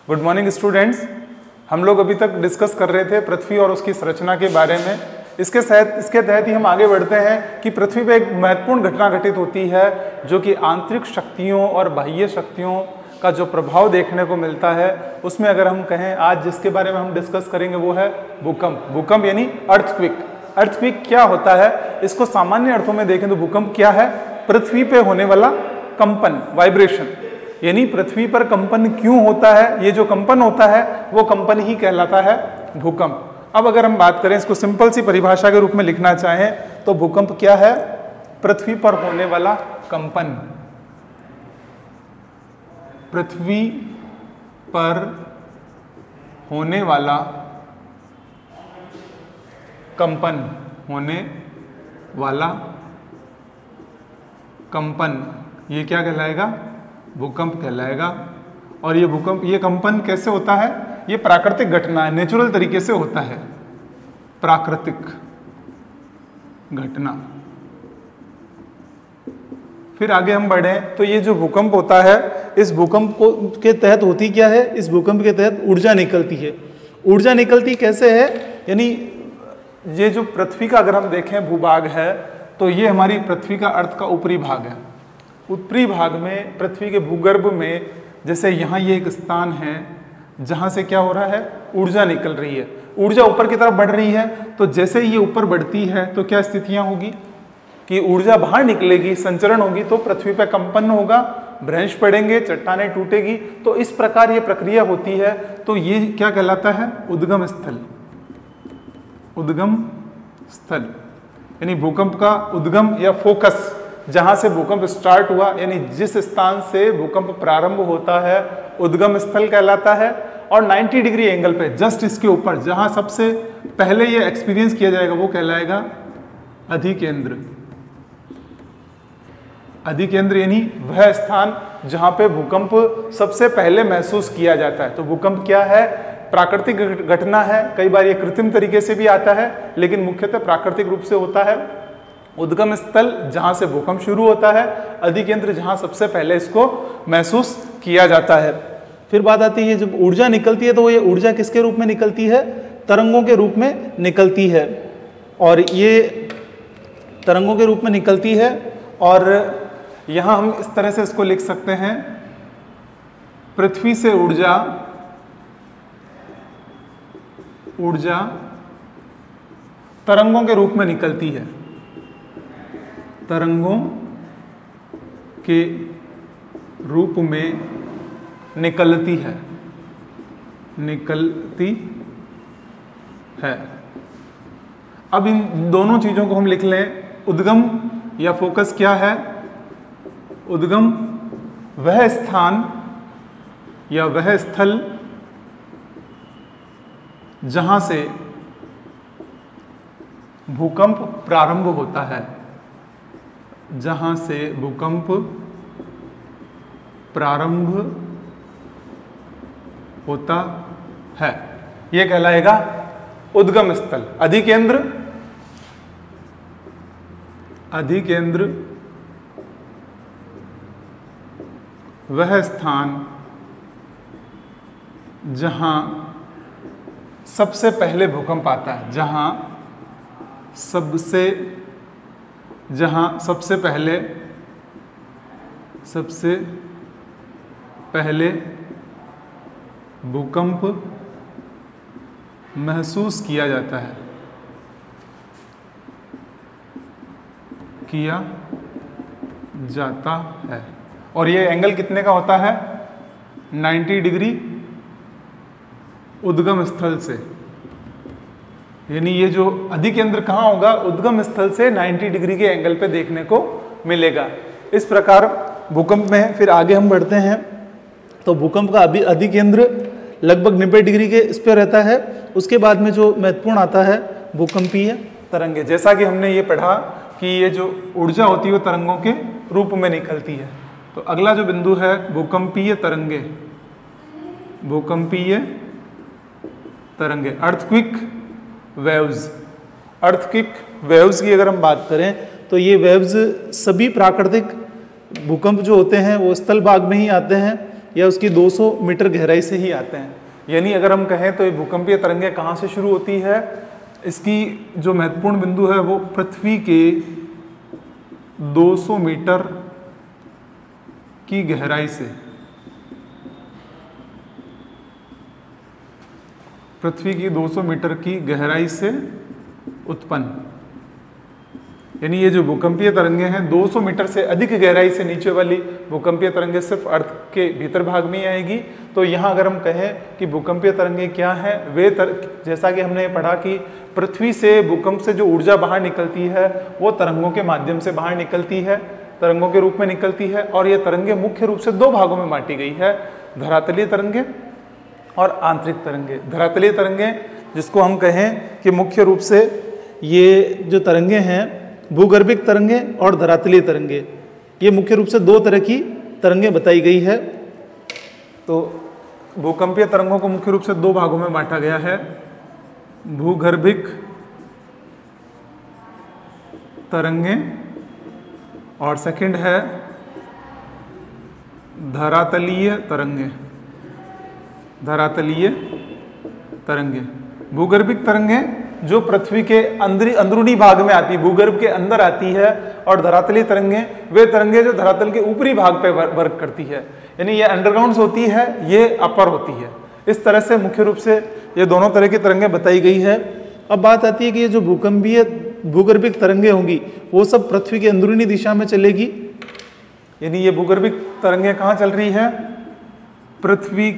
Good morning students. हम लोग अभी तक डिस्कस कर रहे थे पृथ्वी और उसकी संरचना के बारे में। इसके तहत ही हम आगे बढ़ते हैं कि पृथ्वी पर एक महत्वपूर्ण घटना घटित होती है जो कि आंतरिक शक्तियों और बाह्य शक्तियों का जो प्रभाव देखने को मिलता है। उसमें अगर हम कहें आज जिसके बारे में हम डिस्कस करेंगे वो है भूकंप। भूकंप यानी अर्थक्वेक। अर्थक्वेक क्या होता है, इसको सामान्य अर्थों में देखें तो भूकंप क्या है? पृथ्वी पे होने वाला कंपन, वाइब्रेशन। यानी पृथ्वी पर कंपन क्यों होता है, ये जो कंपन होता है वो कंपन ही कहलाता है भूकंप। अब अगर हम बात करें, इसको सिंपल सी परिभाषा के रूप में लिखना चाहें तो भूकंप क्या है? पृथ्वी पर होने वाला कंपन। पृथ्वी पर होने वाला कंपन, होने वाला कंपन, ये क्या कहलाएगा? भूकंप कहलाएगा। और ये भूकंप, ये कंपन कैसे होता है? ये प्राकृतिक घटना है, नेचुरल तरीके से होता है, प्राकृतिक घटना। फिर आगे हम बढ़ें तो ये जो भूकंप होता है, इस भूकंप को के तहत होती क्या है? इस भूकंप के तहत ऊर्जा निकलती है। ऊर्जा निकलती कैसे है? यानी ये जो पृथ्वी का अगर हम देखें भूभाग है तो ये हमारी पृथ्वी का अर्थ का ऊपरी भाग है। ऊपरी भाग में पृथ्वी के भूगर्भ में, जैसे यहाँ ये एक स्थान है जहाँ से क्या हो रहा है? ऊर्जा निकल रही है। ऊर्जा ऊपर की तरफ बढ़ रही है, तो जैसे ये ऊपर बढ़ती है तो क्या स्थितियाँ होगी कि ऊर्जा बाहर निकलेगी, संचरण होगी, तो पृथ्वी पर कंपन होगा, भ्रंश पड़ेंगे, चट्टानें टूटेगी। तो इस प्रकार ये प्रक्रिया होती है। तो ये क्या कहलाता है? उद्गम स्थल। उद्गम स्थल यानी भूकंप का उद्गम या फोकस, जहां से भूकंप स्टार्ट हुआ, यानी जिस स्थान से भूकंप प्रारंभ होता है उद्गम स्थल कहलाता है। और 90 डिग्री एंगल पे जस्ट इसके ऊपर जहां सबसे पहले ये एक्सपीरियंस किया जाएगा वो कहलाएगा अधिकेंद्र। अधिकेंद्र यानी वह स्थान जहां पे भूकंप सबसे पहले महसूस किया जाता है। तो भूकंप क्या है? प्राकृतिक घटना है। कई बार ये कृत्रिम तरीके से भी आता है, लेकिन मुख्यतः प्राकृतिक रूप से होता है। उद्गम स्थल जहां से भूकंप शुरू होता है, अधिकेंद्र जहां सबसे पहले इसको महसूस किया जाता है। फिर बात आती है जब ऊर्जा निकलती है तो ये ऊर्जा किसके रूप में निकलती है? तरंगों के रूप में निकलती है। और ये तरंगों के रूप में निकलती है। और यहां हम इस तरह से इसको लिख सकते हैं, पृथ्वी से ऊर्जा तरंगों के रूप में निकलती है। तरंगों के रूप में निकलती है, अब इन दोनों चीजों को हम लिख लें। उद्गम या फोकस क्या है? उद्गम वह स्थान या वह स्थल जहां से भूकंप प्रारंभ होता है, जहां से भूकंप प्रारंभ होता है, यह कहलाएगा उद्गम स्थल। अधिकेंद्र वह स्थान जहां सबसे पहले भूकंप आता है, जहां सबसे पहले भूकंप महसूस किया जाता है, और ये एंगल कितने का होता है? 90 डिग्री उद्गम स्थल से। यानी ये जो अधिकेंद्र कहाँ होगा? उद्गम स्थल से 90 डिग्री के एंगल पे देखने को मिलेगा। इस प्रकार भूकंप में फिर आगे हम बढ़ते हैं तो भूकंप का अभी अधिकेंद्र लगभग 90 डिग्री के इस पे रहता है। उसके बाद में जो महत्वपूर्ण आता है भूकंपीय तरंगे। जैसा कि हमने ये पढ़ा कि ये जो ऊर्जा होती है वो तरंगों के रूप में निकलती है। तो अगला जो बिंदु है भूकंपीय तरंगे। भूकंपीय तरंगे, अर्थक्वेक वेव्स। अर्थक्वेक वेव्स की अगर हम बात करें तो ये वेव्स सभी प्राकृतिक भूकंप जो होते हैं वो स्थल भाग में ही आते हैं। या उसकी 200 मीटर गहराई से ही आते हैं। यानी अगर हम कहें तो ये भूकंपीय तरंगें कहाँ से शुरू होती है, इसकी जो महत्वपूर्ण बिंदु है वो पृथ्वी के 200 मीटर की गहराई से, पृथ्वी की 200 मीटर की गहराई से उत्पन्न। यानी ये जो भूकंपीय तरंगें हैं 200 मीटर से अधिक गहराई से नीचे वाली भूकंपीय तरंगें सिर्फ अर्थ के भीतर भाग में ही आएगी। तो यहाँ अगर हम कहें कि भूकंपीय तरंगें क्या हैं, वे जैसा कि हमने पढ़ा कि पृथ्वी से भूकंप से जो ऊर्जा बाहर निकलती है वो तरंगों के माध्यम से बाहर निकलती है, तरंगों के रूप में निकलती है। और ये तरंगें मुख्य रूप से दो भागों में बांटी गई है, धरातलीय तरंगें और आंतरिक तरंगें। धरातलीय तरंगें जिसको हम कहें कि मुख्य रूप से ये जो तरंगें हैं भूगर्भिक तरंगें और धरातलीय तरंगें, ये मुख्य रूप से दो तरह की तरंगें बताई गई है। तो भूकंपीय तरंगों को मुख्य रूप से दो भागों में बांटा गया है, भूगर्भिक तरंगें और सेकंड है धरातलीय तरंगें। धरातलीय तरंगें, भूगर्भिक तरंगें जो पृथ्वी के अंदरूनी भाग में आती है, भूगर्भ के अंदर आती है, और धरातलीय तरंगें वे तरंगें जो धरातल के ऊपरी भाग पे वर्क करती है, यानी ये अंडरग्राउंड होती है, ये अपर होती है। इस तरह से मुख्य रूप से ये दोनों तरह की तरंगें बताई गई है। अब बात आती है कि ये जो भूगर्भिक तरंगें होंगी वो सब पृथ्वी की अंदरूनी दिशा में चलेगी। यानी ये भूगर्भिक तरंगें कहाँ चल रही है, पृथ्वी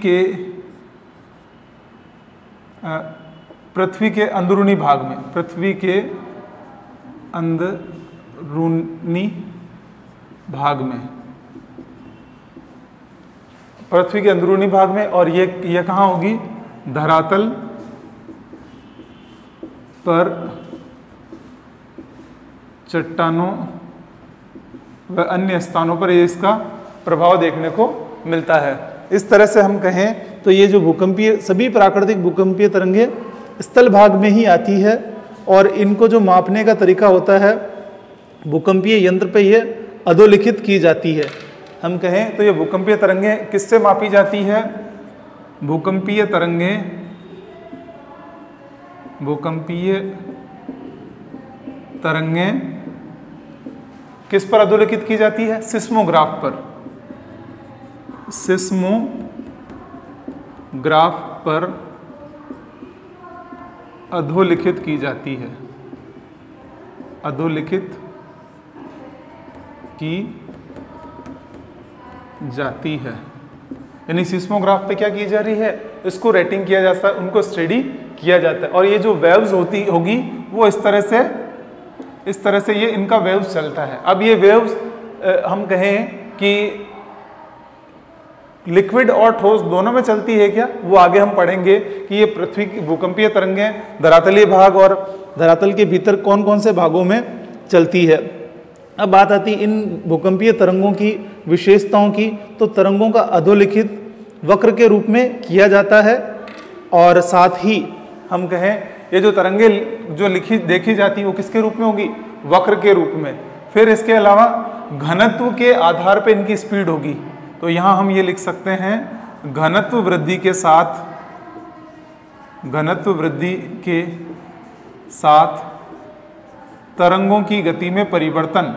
के अंदरूनी भाग में, पृथ्वी के अंदरूनी भाग में, पृथ्वी के अंदरूनी भाग में। और ये कहाँ होगी, धरातल पर, चट्टानों व अन्य स्थानों पर ये इसका प्रभाव देखने को मिलता है। इस तरह से हम कहें तो ये जो भूकंपीय, सभी प्राकृतिक भूकंपीय तरंगें स्थल भाग में ही आती है, और इनको जो मापने का तरीका होता है भूकंपीय यंत्र पे ये अधोलिखित की जाती है। हम कहें तो ये भूकंपीय तरंगें किससे मापी जाती है, भूकंपीय तरंगें किस पर अधोलिखित की जाती है, सिस्मोग्राफ पर, सिस्मोग्राफ पर अधोलिखित की जाती है, अधोलिखित की जाती है। यानी सिस्मोग्राफ पे क्या की जा रही है, इसको रेटिंग किया जाता है, उनको स्टडी किया जाता है। और ये जो वेव्स होगी वो इस तरह से ये इनका वेव्स चलता है। अब ये वेव्स हम कहें कि लिक्विड और ठोस दोनों में चलती है क्या, वो आगे हम पढ़ेंगे कि ये पृथ्वी की भूकंपीय तरंगें धरातलीय भाग और धरातल के भीतर कौन कौन से भागों में चलती है। अब बात आती है इन भूकंपीय तरंगों की विशेषताओं की, तो तरंगों का अधोलिखित वक्र के रूप में किया जाता है, और साथ ही हम कहें ये जो तरंगें जो देखी जाती है वो किसके रूप में होगी, वक्र के रूप में। फिर इसके अलावा घनत्व के आधार पर इनकी स्पीड होगी। तो यहाँ हम ये लिख सकते हैं, घनत्व वृद्धि के साथ तरंगों की गति में परिवर्तन।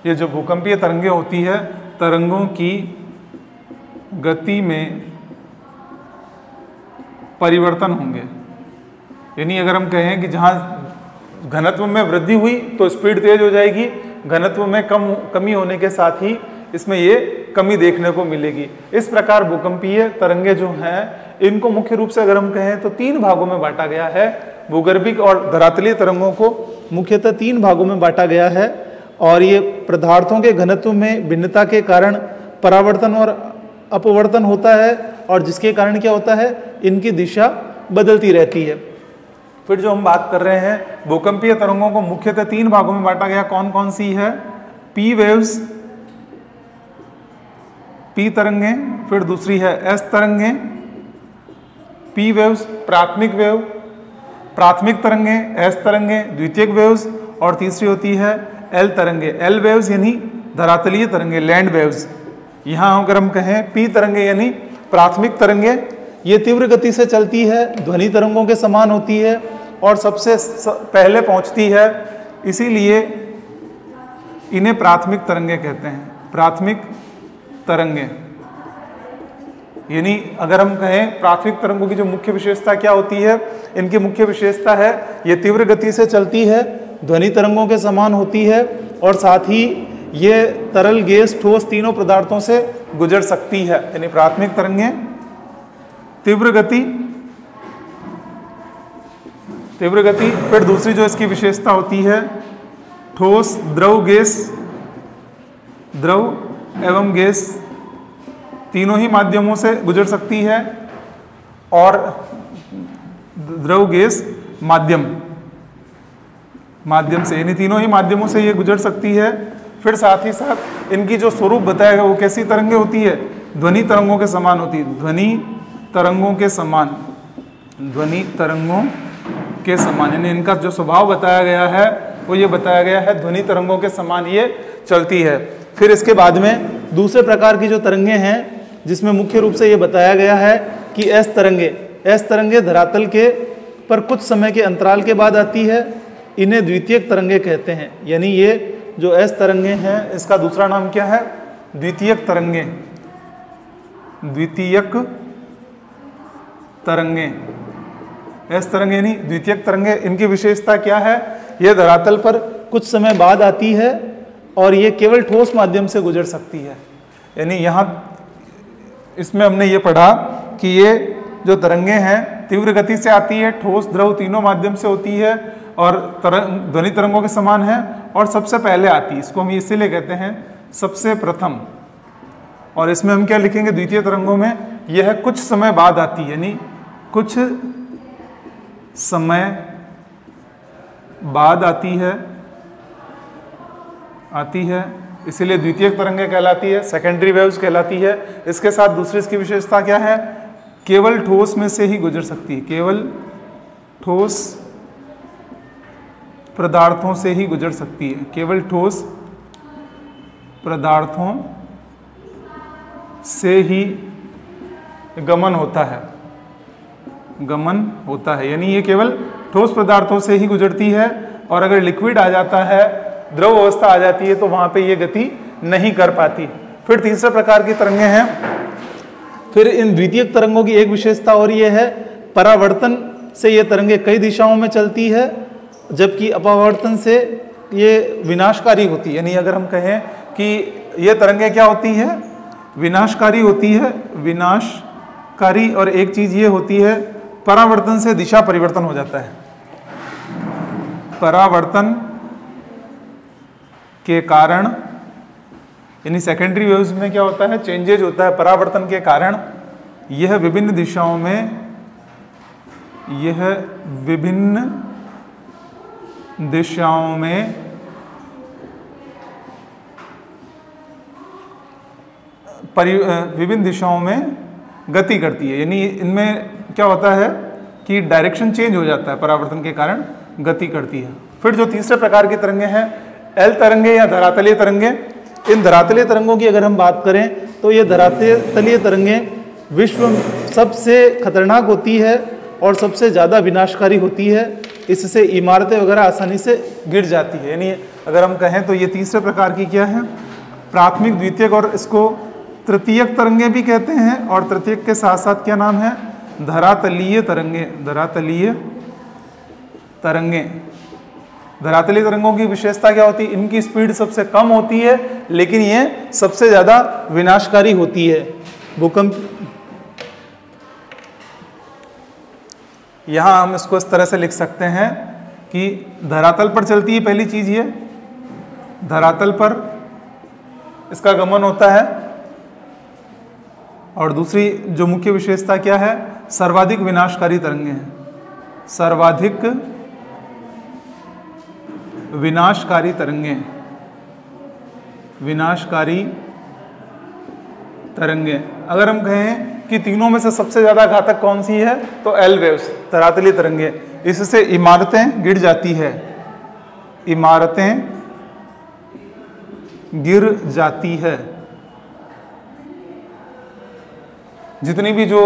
ये जो भूकंपीय तरंगें होती है, तरंगों की गति में परिवर्तन होंगे। यानी अगर हम कहें कि जहाँ घनत्व में वृद्धि हुई तो स्पीड तेज हो जाएगी, घनत्व में कमी होने के साथ ही इसमें ये कमी देखने को मिलेगी। इस प्रकार भूकंपीय तरंगे जो हैं इनको मुख्य रूप से अगर हम कहें तो तीन भागों में बांटा गया है। भूगर्भिक और धरातलीय तरंगों को मुख्यतः तीन भागों में बांटा गया है, और ये पदार्थों के घनत्व में भिन्नता के कारण परावर्तन और अपवर्तन होता है, और जिसके कारण क्या होता है, इनकी दिशा बदलती रहती है। फिर जो हम बात कर रहे हैं भूकंपीय तरंगों को मुख्यतः तीन भागों में बांटा गया, कौन कौन सी है, पी वेव्स, पी तरंगें, फिर दूसरी है एस तरंगें, पी वेव्स प्राथमिक तरंगें, एस तरंगें द्वितीयक वेव्स, और तीसरी होती है एल तरंगें, एल वेव्स यानी धरातलीय तरंगें, लैंड वेव्स। यहाँ अगर हम कहें पी तरंगे यानी प्राथमिक तरंगे, ये तीव्र गति से चलती है, ध्वनि तरंगों के समान होती है और सबसे पहले पहुंचती है, इसीलिए इन्हें प्राथमिक तरंगे कहते हैं। प्राथमिक तरंगे यानी अगर हम कहें प्राथमिक तरंगों की जो मुख्य विशेषता क्या होती है, इनकी मुख्य विशेषता है ये तीव्र गति से चलती है, ध्वनि तरंगों के समान होती है और साथ ही ये तरल, गैस, ठोस तीनों पदार्थों से गुजर सकती है। यानी प्राथमिक तरंगे तीव्र गति, तीव्र गति। फिर दूसरी जो इसकी विशेषता होती है, ठोस, द्रव, गैस, द्रव एवं गैस तीनों ही माध्यमों से गुजर सकती है और द्रव, गैस, माध्यम से, यानी तीनों ही माध्यमों से ये गुजर सकती है। फिर साथ ही साथ इनकी जो स्वरूप बताया गया वो कैसी तरंगे होती है, ध्वनि तरंगों के समान होती है। ध्वनि तरंगों के समान, ध्वनि तरंगों के समान, यानी इनका जो स्वभाव बताया गया है वो ये बताया गया है ध्वनि तरंगों के समान ये चलती है। फिर इसके बाद में दूसरे प्रकार की जो तरंगे हैं जिसमें मुख्य रूप से ये बताया गया है कि एस तरंगे धरातल के पर कुछ समय के अंतराल के बाद आती है, इन्हें द्वितीयक तरंगे कहते हैं। यानी ये जो एस तरंगे हैं इसका दूसरा नाम क्या है, द्वितीयक तरंगे। द्वितीयक तरंगे, एस तरंगे यानी द्वितीयक तरंगे। इनकी विशेषता क्या है, यह धरातल पर कुछ समय बाद आती है और ये केवल ठोस माध्यम से गुजर सकती है। यानी यहाँ इसमें हमने ये पढ़ा कि ये जो तरंगे हैं तीव्र गति से आती है, ठोस, द्रव तीनों माध्यम से होती है और ध्वनि तरंगों के समान है और सबसे पहले आती है। इसको हम इसीलिए कहते हैं सबसे प्रथम। और इसमें हम क्या लिखेंगे, द्वितीय तरंगों में यह कुछ समय बाद आती है, यानी कुछ समय बाद आती है, इसीलिए द्वितीयक तरंगे कहलाती है, सेकेंडरी वेव्स कहलाती है। इसके साथ दूसरी इसकी विशेषता क्या है, केवल ठोस में से ही गुजर सकती है, केवल ठोस पदार्थों से ही गुजर सकती है, केवल ठोस पदार्थों से ही गमन होता है, यानी ये केवल ठोस पदार्थों से ही गुजरती है और अगर लिक्विड आ जाता है, द्रव अवस्था आ जाती है तो वहां पे ये गति नहीं कर पाती। फिर तीसरे प्रकार की तरंगे हैं। फिर इन द्वितीयक तरंगों की एक विशेषता और ये है, परावर्तन से ये तरंगे कई दिशाओं में चलती है, जबकि अपवर्तन से ये विनाशकारी होती है। यानी अगर हम कहें कि ये तरंगे क्या होती है, विनाशकारी होती है, विनाशकारी। और एक चीज ये होती है, परावर्तन से दिशा परिवर्तन हो जाता है। परावर्तन के कारण, यानी सेकेंडरी वेव्स में क्या होता है, चेंजेज होता है। परावर्तन के कारण यह विभिन्न दिशाओं में गति करती है। यानी इनमें क्या होता है कि डायरेक्शन चेंज हो जाता है, परावर्तन के कारण गति करती है। फिर जो तीसरे प्रकार की तरंगे हैं, एल तरंगे या धरातलीय तरंगे। इन धरातलीय तरंगों की अगर हम बात करें तो ये धरातलीय तरंगे विश्व में सबसे खतरनाक होती है और सबसे ज़्यादा विनाशकारी होती है। इससे इमारतें वगैरह आसानी से गिर जाती है। यानी अगर हम कहें तो ये तीसरे प्रकार की क्या है, प्राथमिक, द्वितीयक और इसको तृतीयक तरंगे भी कहते हैं। और तृतीयक के साथ साथ क्या नाम है, धरातलीय तरंगे। धरातलीय तरंगे, धरातलीय तरंगों की विशेषता क्या होती है, इनकी स्पीड सबसे कम होती है लेकिन ये सबसे ज्यादा विनाशकारी होती है। भूकंप, यहां हम इसको इस तरह से लिख सकते हैं कि धरातल पर चलती है, पहली चीज ये धरातल पर इसका गमन होता है। और दूसरी जो मुख्य विशेषता क्या है, सर्वाधिक विनाशकारी तरंगे हैं। सर्वाधिक विनाशकारी तरंगे, विनाशकारी तरंगे। अगर हम कहें कि तीनों में से सबसे ज्यादा घातक कौन सी है, तो एल वेव्स, धरातलीय तरंगे। इससे इमारतें गिर जाती है, इमारतें गिर जाती है, जितनी भी जो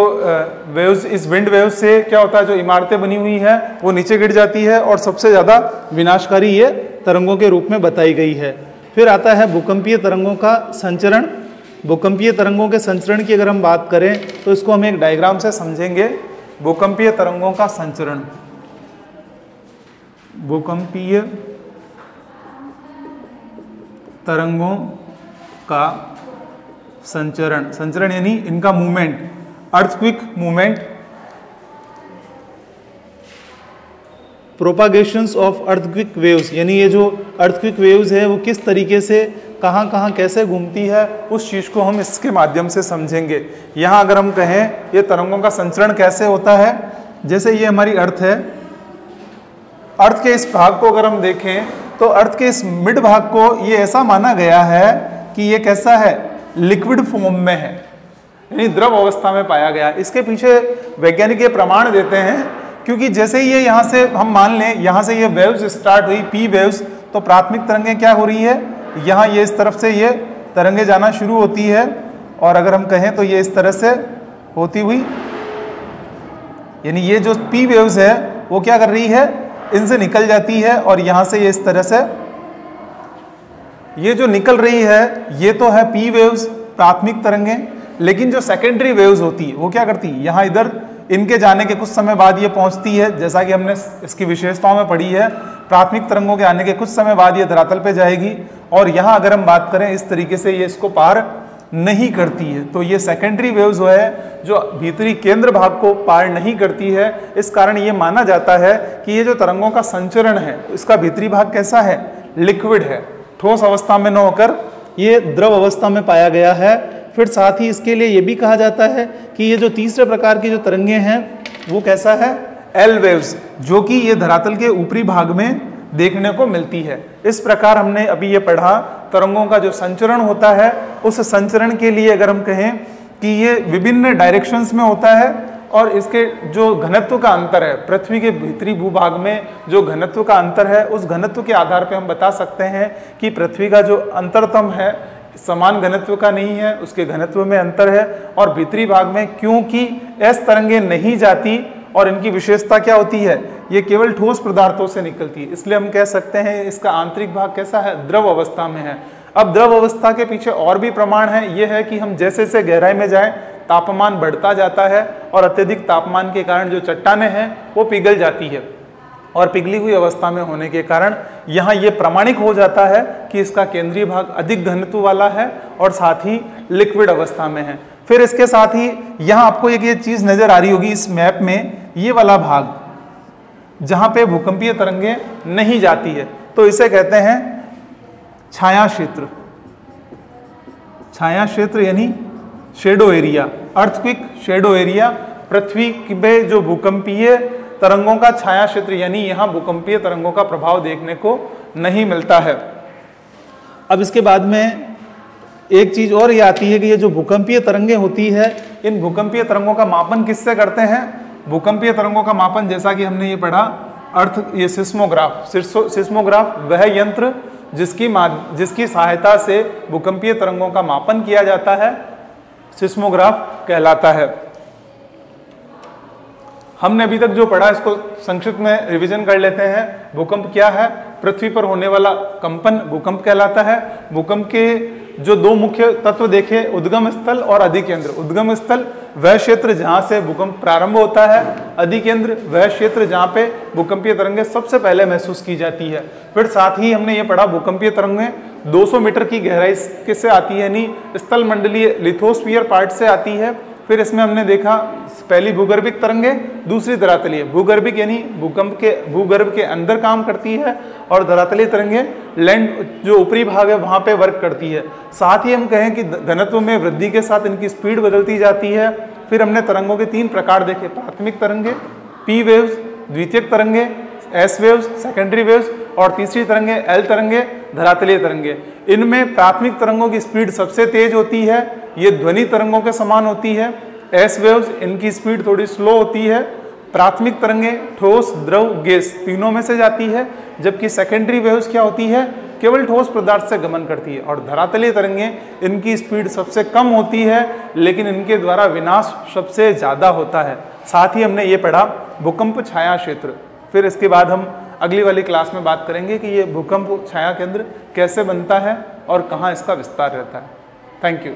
वेव्स, इस विंड वेव्स से क्या होता है, जो इमारतें बनी हुई है वो नीचे गिर जाती है और सबसे ज़्यादा विनाशकारी ये तरंगों के रूप में बताई गई है। फिर आता है भूकंपीय तरंगों का संचरण। भूकंपीय तरंगों के संचरण की अगर हम बात करें तो इसको हम एक डायग्राम से समझेंगे। भूकंपीय तरंगों का संचरण, भूकंपीय तरंगों का संचरण, संचरण यानी इनका movement, earthquake movement, propagations of earthquake waves, यानी ये जो अर्थक्विक वेव्स है वो किस तरीके से कहाँ कहाँ कैसे घूमती है, उस चीज़ को हम इसके माध्यम से समझेंगे। यहाँ अगर हम कहें ये तरंगों का संचरण कैसे होता है, जैसे ये हमारी अर्थ है, अर्थ के इस भाग को अगर हम देखें तो अर्थ के इस मिड भाग को ये ऐसा माना गया है कि ये कैसा है, लिक्विड फॉर्म में है, यानी द्रव अवस्था में पाया गया। इसके पीछे वैज्ञानिक ये प्रमाण देते हैं क्योंकि जैसे ही ये यहाँ से हम मान लें, यहाँ से ये वेव्स स्टार्ट हुई, पी वेव्स, तो प्राथमिक तरंगें क्या हो रही है, यहाँ ये इस तरफ से ये तरंगें जाना शुरू होती है और अगर हम कहें तो ये इस तरह से होती हुई, यानी ये जो पी वेव्स है वो क्या कर रही है, इनसे निकल जाती है और यहाँ से ये इस तरह से ये जो निकल रही है ये तो है पी वेव्स, प्राथमिक तरंगें। लेकिन जो सेकेंडरी वेव्स होती है वो क्या करती है, यहाँ इधर इनके जाने के कुछ समय बाद ये पहुंचती है, जैसा कि हमने इसकी विशेषताओं में पढ़ी है, प्राथमिक तरंगों के आने के कुछ समय बाद ये धरातल पे जाएगी और यहाँ अगर हम बात करें इस तरीके से ये इसको पार नहीं करती है। तो ये सेकेंडरी वेव्स जो है जो भीतरी केंद्र भाग को पार नहीं करती है, इस कारण ये माना जाता है कि ये जो तरंगों का संचरण है इसका भीतरी भाग कैसा है, लिक्विड है, ठोस अवस्था में न होकर ये द्रव अवस्था में पाया गया है। फिर साथ ही इसके लिए ये भी कहा जाता है कि ये जो तीसरे प्रकार की जो तरंगें हैं वो कैसा है, एल वेव्स, जो कि ये धरातल के ऊपरी भाग में देखने को मिलती है। इस प्रकार हमने अभी ये पढ़ा तरंगों का जो संचरण होता है, उस संचरण के लिए अगर हम कहें कि ये विभिन्न डायरेक्शंस में होता है और इसके जो घनत्व का अंतर है, पृथ्वी के भीतरी भूभाग में जो घनत्व का अंतर है, उस घनत्व के आधार पर हम बता सकते हैं कि पृथ्वी का जो अंतरतम है समान घनत्व का नहीं है, उसके घनत्व में अंतर है। और भीतरी भाग में क्योंकि एस तरंगें नहीं जाती और इनकी विशेषता क्या होती है, ये केवल ठोस पदार्थों से निकलती है, इसलिए हम कह सकते हैं इसका आंतरिक भाग कैसा है, द्रव अवस्था में है। अब द्रव अवस्था के पीछे और भी प्रमाण है, ये है कि हम जैसे जैसे गहराई में जाएं तापमान बढ़ता जाता है और अत्यधिक तापमान के कारण जो चट्टानें हैं वो पिघल जाती है और पिघली हुई अवस्था में होने के कारण यहाँ ये प्रमाणिक हो जाता है कि इसका केंद्रीय भाग अधिक घनत्व वाला है और साथ ही लिक्विड अवस्था में है। फिर इसके साथ ही यहाँ आपको एक ये चीज नजर आ रही होगी इस मैप में, ये वाला भाग जहाँ पे भूकंपीय तरंगें नहीं जाती है, तो इसे कहते हैं छाया क्षेत्र। छाया क्षेत्र यानी shadow area, earthquake shadow area, पृथ्वी पे जो भूकंपीय तरंगों का छाया क्षेत्र, यानी यहाँ भूकंपीय तरंगों का प्रभाव देखने को नहीं मिलता है। अब इसके बाद में एक चीज और ये आती है कि ये जो भूकंपीय तरंगें होती है, इन भूकंपीय तरंगों का मापन किससे करते हैं, भूकंपीय तरंगों का मापन जैसा कि हमने ये पढ़ा ये सिस्मोग्राफ। सिस्मोग्राफ वह यंत्र जिसकी सहायता से भूकंपीय तरंगों का मापन किया जाता है, सिस्मोग्राफ कहलाता है। हमने अभी तक जो पढ़ा इसको संक्षिप्त में रिवीजन कर लेते हैं। भूकंप क्या है, पृथ्वी पर होने वाला कंपन भूकंप कहलाता है। भूकंप के जो दो मुख्य तत्व देखे, उद्गम स्थल और अधिकेंद्र। उद्गम स्थल वह क्षेत्र जहां से भूकंप प्रारंभ होता है, अधिकेंद्र वह क्षेत्र जहां पे भूकंपीय तरंगें सबसे पहले महसूस की जाती है। फिर साथ ही हमने ये पढ़ा भूकंपीय तरंगें 200 मीटर की गहराई किससे आती है, यानी स्थल मंडलीय लिथोस्फीयर पार्ट से आती है। फिर इसमें हमने देखा पहली भूगर्भिक तरंगें, दूसरी धरातलीय। भूगर्भिक यानी भूगर्भ के अंदर काम करती है और धरातलीय तरंगें लैंड जो ऊपरी भाग है वहां पे वर्क करती है। साथ ही हम कहें कि घनत्व में वृद्धि के साथ इनकी स्पीड बदलती जाती है। फिर हमने तरंगों के 3 प्रकार देखे, प्राथमिक तरंगें, पी वेव्स, द्वितीयक तरंगें, एस वेव्स, सेकेंडरी वेव्स, और तीसरी तरंगें एल तरंगें, धरातलीय तरंगें। इनमें प्राथमिक तरंगों की स्पीड सबसे तेज होती है, ये ध्वनि तरंगों के समान होती है। एस वेव्स इनकी स्पीड थोड़ी स्लो होती है। प्राथमिक तरंगें ठोस, द्रव, गैस तीनों में से जाती है, जबकि सेकेंडरी वेव्स क्या होती है, केवल ठोस पदार्थ से गमन करती है, और धरातलीय तरंगें इनकी स्पीड सबसे कम होती है, लेकिन इनके द्वारा विनाश सबसे ज़्यादा होता है। साथ ही हमने ये पढ़ा भूकंप छाया क्षेत्र। फिर इसके बाद हम अगली वाली क्लास में बात करेंगे कि ये भूकंप छाया केंद्र कैसे बनता है और कहाँ इसका विस्तार रहता है। Thank you.